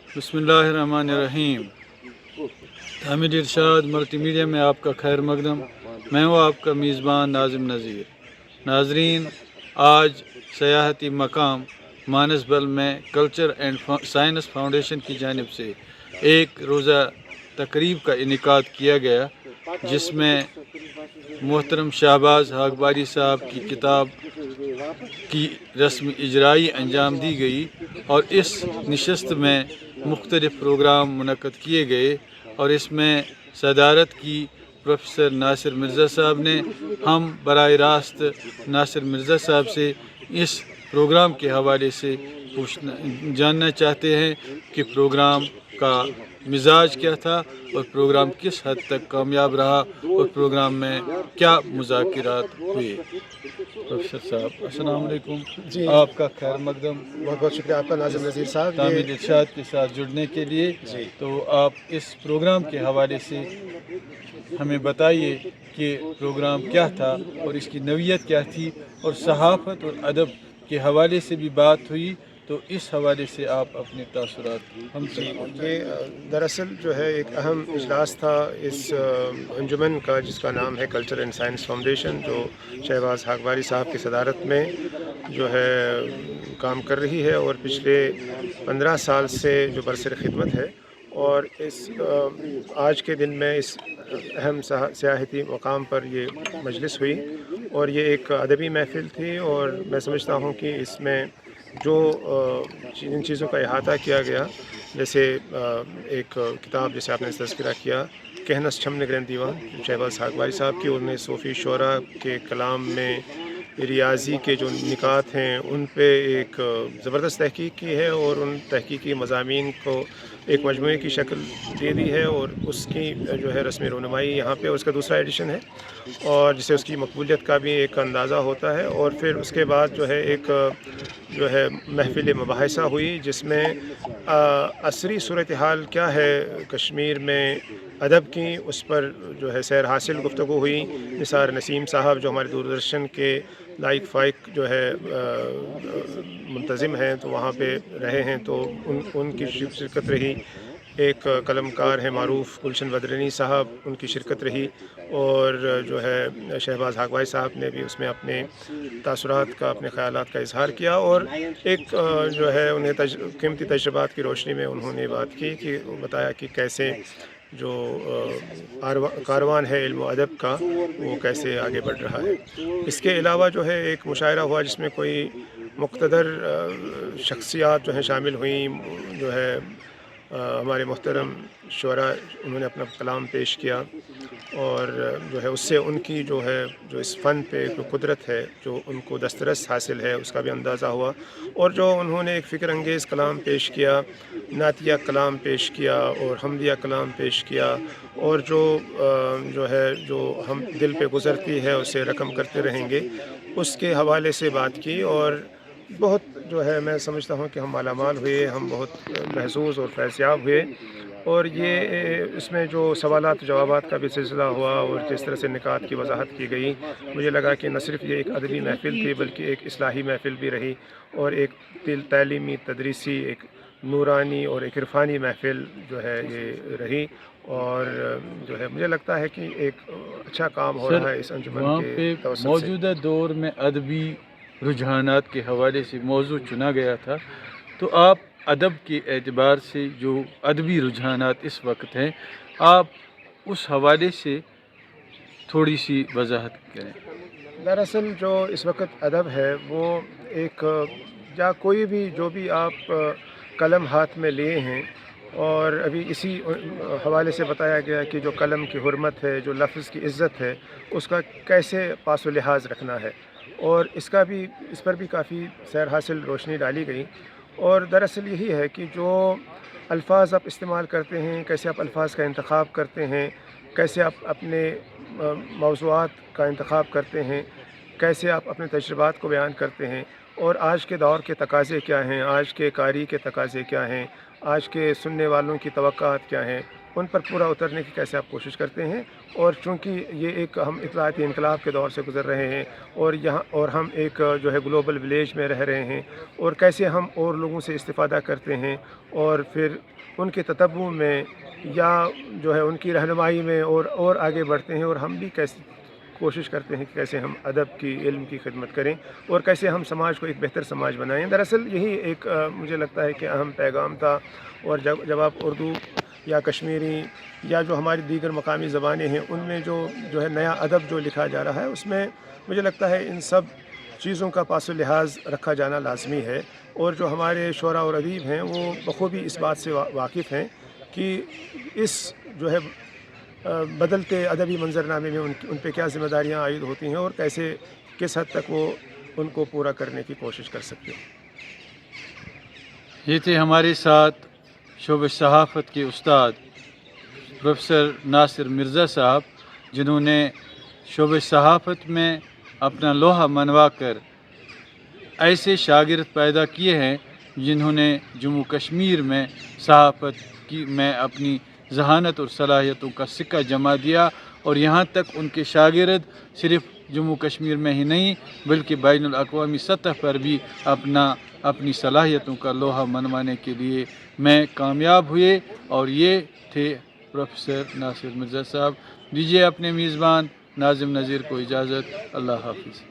बिस्मिल्लाहिर्रहमानिर्रहीम। हामिद इरशाद multi media में आपका खैर मकदम। मैं हूँ आपका मेज़बान नाज़िम नज़ीर। नाजरीन, आज सयाहती मकाम मानसबल में कल्चर एंड साइंस फाउंडेशन की जानिब से एक रोज़ा तकरीब का इनेकाद किया गया, जिसमें मोहतरम शहबाज हागबारी साहब की किताब की रस्म इजराई अंजाम दी गई और इस नशस्त में मुख्तलिफ़ प्रोग्राम मुनक़द किए गए और इसमें सदारत की प्रोफेसर नासिर मिर्ज़ा साहब ने। हम बराह रास्त नासिर मिर्ज़ा साहब से इस प्रोग्राम के हवाले से जानना चाहते हैं कि प्रोग्राम का मिजाज क्या था और प्रोग्राम किस हद तक कामयाब रहा और प्रोग्राम में क्या मुज़ाकिरात हुए। प्रोफेसर साहब अस्सलाम वालेकुम जी, आपका खैर मकदम। बहुत बहुत शुक्रिया आपका नाज़िम नज़ीर साहब। हामिद इरशाद के साथ जुड़ने के लिए। जी, तो आप इस प्रोग्राम के हवाले से हमें बताइए कि प्रोग्राम क्या था और इसकी नौइयत क्या थी, और सहाफ़त और अदब के हवाले से भी बात हुई, तो इस हवाले से आप अपने तासुरात हमसे। ये दरअसल जो है एक अहम इजलास था इस अंजुमन का, जिसका नाम है कल्चर एंड साइंस फाउंडेशन, जो शहबाज हागबारी साहब की सदारत में जो है काम कर रही है और पिछले 15 साल से जो बरसर खिदमत है। और इस आज के दिन में इस अहम सियाहती मकाम पर ये मजलिस हुई और ये एक अदबी महफ़िल थी। और मैं समझता हूँ कि इसमें जो जिन चीज़ों का अहाता किया गया, जैसे एक किताब जैसे आपने तज़किरा किया, कहनस छम निगरन दीवान, शहबाज हागबारी साहब की, उन्होंने सूफ़ी शोरा के कलाम में रियाज़ी के जो निकात हैं उन पे एक ज़बरदस्त तहक़ीक़ की है और उन तहक़ीक़ी मज़ामीन को एक मजमूए की शक्ल दे दी है और उसकी जो है रस्म रोनुमाई यहाँ पे उसका दूसरा एडिशन है और जिससे उसकी मकबूलियत का भी एक अंदाज़ा होता है। और फिर उसके बाद जो है एक जो है महफ़िल मुबाहिसा हुई, जिसमें असरी सूरत हाल क्या है कश्मीर में अदब की, उस पर जो है सैर हासिल गुफ्तगू हुई। निसार नसीम साहब जो हमारे दूरदर्शन के लाइक फ़ाइक जो है मुंतज़िम हैं, तो वहाँ पे रहे हैं, तो उनकी शिरकत रही। एक कलमकार हैं मारूफ़ गुलशन बदरनी साहब, उनकी शिरकत रही। और जो है शहबाज हागबारी साहब ने भी उसमें अपने तासुरात का, अपने ख़यालात का इज़हार किया और एक जो है उन्हें कीमती तजुर्बात की रोशनी में उन्होंने बात की कि बताया कि कैसे जो कारवान है इल्म अदब का, वो कैसे आगे बढ़ रहा है। इसके अलावा जो है एक मुशायरा हुआ जिसमें कोई मुक़्तदर शख्सियात जो हैं शामिल हुई। जो है हमारे मोहतरम शुअरा, उन्होंने अपना कलाम पेश किया और जो है उससे उनकी जो है जो इस फ़न पे जो कुदरत है, जो उनको दस्तरस हासिल है, उसका भी अंदाज़ा हुआ। और जो उन्होंने एक फ़िक्र अंगेज़ कलाम पेश किया, नातिया कलाम पेश किया और हमदिया कलाम पेश किया, और जो है जो हम दिल पे गुज़रती है उसे रकम करते रहेंगे, उसके हवाले से बात की। और बहुत जो है मैं समझता हूँ कि हम मालामाल हुए, हम बहुत महसूस और फैज़याब हुए। और ये इसमें जो सवालात जवाबात का भी सिलसिला हुआ और जिस तरह से निकात की वजाहत की गई, मुझे लगा कि न सिर्फ ये एक अदबी महफ़िल थी बल्कि एक इस्लाही महफ़िल भी रही और एक तालीमी, तदरीसी, एक नूरानी और एक इरफ़ानी महफ़िल जो है ये रही। और जो है मुझे लगता है कि एक अच्छा काम हो रहा है इस अंजुमन वहाँ के पे तवस्सुत से। मौजूदा दौर में अदबी रुझानात के हवाले से मौजू चुना गया था, तो आप अदब के एतबार से जो अदबी रुझानात इस वक्त हैं, आप उस हवाले से थोड़ी सी वजाहत करें। दरअसल जो इस वक्त अदब है वो एक या कोई भी जो भी आप कलम हाथ में लिए हैं, और अभी इसी हवाले से बताया गया कि जो कलम की हुर्मत है, जो लफ्ज़ की इज़्ज़त है, उसका कैसे पास व लिहाज रखना है, और इसका भी इस पर भी काफ़ी सैर हासिल रोशनी डाली गई। और दरअसल यही है कि जो अल्फाज आप इस्तेमाल करते हैं, कैसे आप अल्फाज का इंतखाब करते हैं, कैसे आप अपने मौज़ूआत का इंतखाब करते हैं, कैसे आप अपने तजुर्बात को बयान करते हैं, और आज के दौर के तकाज़े क्या हैं, आज के कारी के तकाज़े क्या हैं, आज के सुनने वालों की तवक्कुआत क्या हैं, ان پر پورا اترنے کی کیسے آپ کوشش کرتے ہیں، اور چونکہ یہ ایک ہم اطلاعاتی انقلاب کے دور سے گزر رہے ہیں اور ہم ایک جو ہے گلوبل ولیج میں رہ رہے ہیں، اور کیسے ہم اور لوگوں سے استفادہ کرتے ہیں اور پھر ان کے تتبع میں یا جو ہے ان کی رہنمائی میں اور آگے بڑھتے ہیں، اور ہم بھی کیسے کوشش کرتے ہیں کہ کیسے ہم ادب کی، علم کی خدمت کریں اور کیسے ہم سماج کو ایک بہتر سماج بنائیں۔ دراصل یہی ایک مجھے لگتا ہے کہ اہم پیغام تھا، اور جب آپ اردو یا کشمیری یا جو ہماری دیگر مقامی زبانیں ہیں ان میں جو ہے نیا ادب جو لکھا جا رہا ہے، اس میں مجھے لگتا ہے ان سب چیزوں کا پاس و لحاظ رکھا جانا لازمی ہے، اور جو ہمارے شعراء اور ادیب ہیں وہ بخوبی اس بات سے واقف ہیں کہ اس جو ہے بدلتے ادبی منظرنامے میں ان پہ کیا ذمہ داریاں عائد ہوتی ہیں اور کیسے کس حد تک وہ ان کو پورا کرنے کی کوشش کر سکتے ہیں۔ یہ تھے ہمارے ساتھ شعبہ صحافت کے استاد پروفیسر ناصر مرزا صاحب، جنہوں نے شعبہ صحافت میں اپنا لوہا منوا کر ایسے شاگرد پیدا کیے ہیں جنہوں نے جموں کشمیر میں صحافت میں اپنی ذہانت اور صلاحیتوں کا سکہ جما دیا، اور یہاں تک ان کے شاگرد صرف جموں کشمیر میں ہی نہیں بلکہ بین الاقوامی سطح پر بھی اپنی صلاحیتوں کا لوہا منوانے کے لیے میں کامیاب ہوئے، اور یہ تھے پروفیسر ناصر مرزا صاحب۔ دیجیے اپنے میزبان ناظم نذیر کو اجازت۔ اللہ حافظ۔